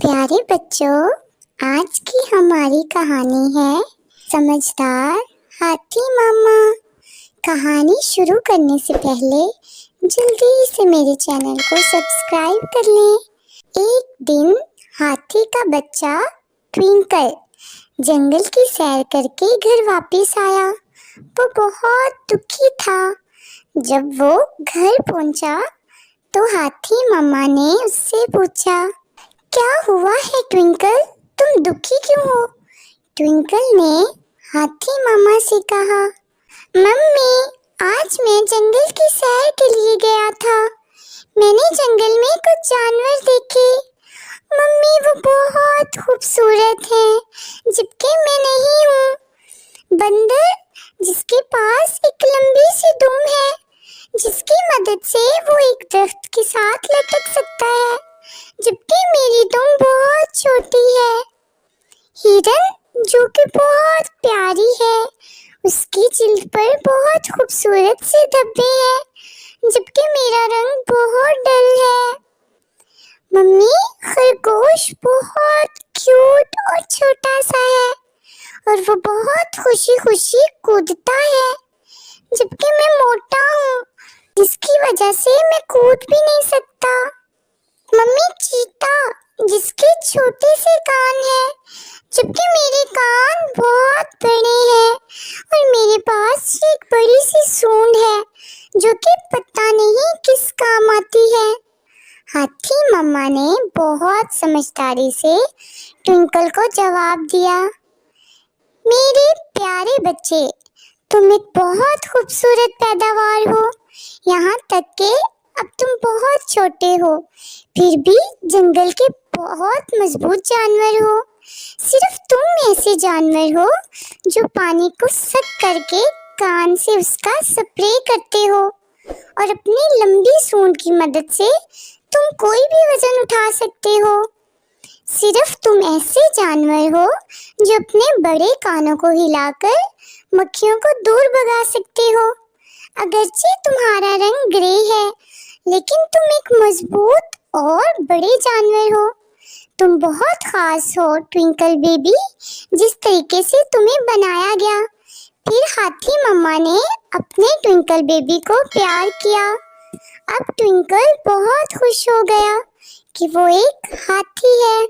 प्यारे बच्चों, आज की हमारी कहानी है समझदार हाथी मामा। कहानी शुरू करने से पहले जल्दी से मेरे चैनल को सब्सक्राइब कर लें। एक दिन हाथी का बच्चा ट्विंकल जंगल की सैर करके घर वापस आया। वो बहुत दुखी था। जब वो घर पहुंचा तो हाथी मामा ने उससे पूछा, क्या हुआ है ट्विंकल, तुम दुखी क्यों हो? ट्विंकल ने हाथी मामा से कहा, मम्मी, आज मैं जंगल की सैर के लिए गया था। मैंने जंगल में कुछ जानवर देखे। मम्मी, वो बहुत खूबसूरत हैं, जबकि मैं नहीं हूँ। बंदर, जिसके पास एक लंबी सी दुम है, जिसकी मदद से वो एक दरख्त के साथ लटक सकता है, जबकि मेरी दुम बहुत छोटी है। हिरन, जो कि बहुत प्यारी है, उसकी जिल्द पर बहुत खूबसूरत से धब्बे हैं, जबकि मेरा रंग बहुत डल है। मम्मी, खरगोश बहुत क्यूट और छोटा सा है और वो बहुत खुशी खुशी कूदता है, जबकि मैं मोटा हूँ, जिसकी वजह से मैं कूद भी नहीं सकता। मम्मी, चीता, जिसके छोटे से कान हैं, जबकि मेरे कान बहुत बड़े हैं और मेरे पास एक बड़ी सी सूंड है, जो कि पता नहीं किस काम आती है। हाथी मम्मा ने बहुत समझदारी से ट्विंकल को जवाब दिया, मेरे प्यारे बच्चे, तुम एक बहुत खूबसूरत पैदावार हो। यहाँ तक कि अब तुम बहुत छोटे हो, फिर भी जंगल के बहुत मजबूत जानवर हो। सिर्फ तुम ऐसे जानवर हो जो पानी को सक करके कान से उसका स्प्रे करते हो और अपनी लंबी सूंड की मदद से तुम कोई भी वजन उठा सकते हो। सिर्फ तुम ऐसे जानवर हो जो अपने बड़े कानों को हिलाकर मक्खियों को दूर भगा सकते हो। अगरचे तुम्हारा रंग ग्रे है, लेकिन तुम एक मजबूत और बड़े जानवर हो। तुम बहुत खास हो ट्विंकल बेबी, जिस तरीके से तुम्हें बनाया गया। फिर हाथी मम्मा ने अपने ट्विंकल बेबी को प्यार किया। अब ट्विंकल बहुत खुश हो गया कि वो एक हाथी है।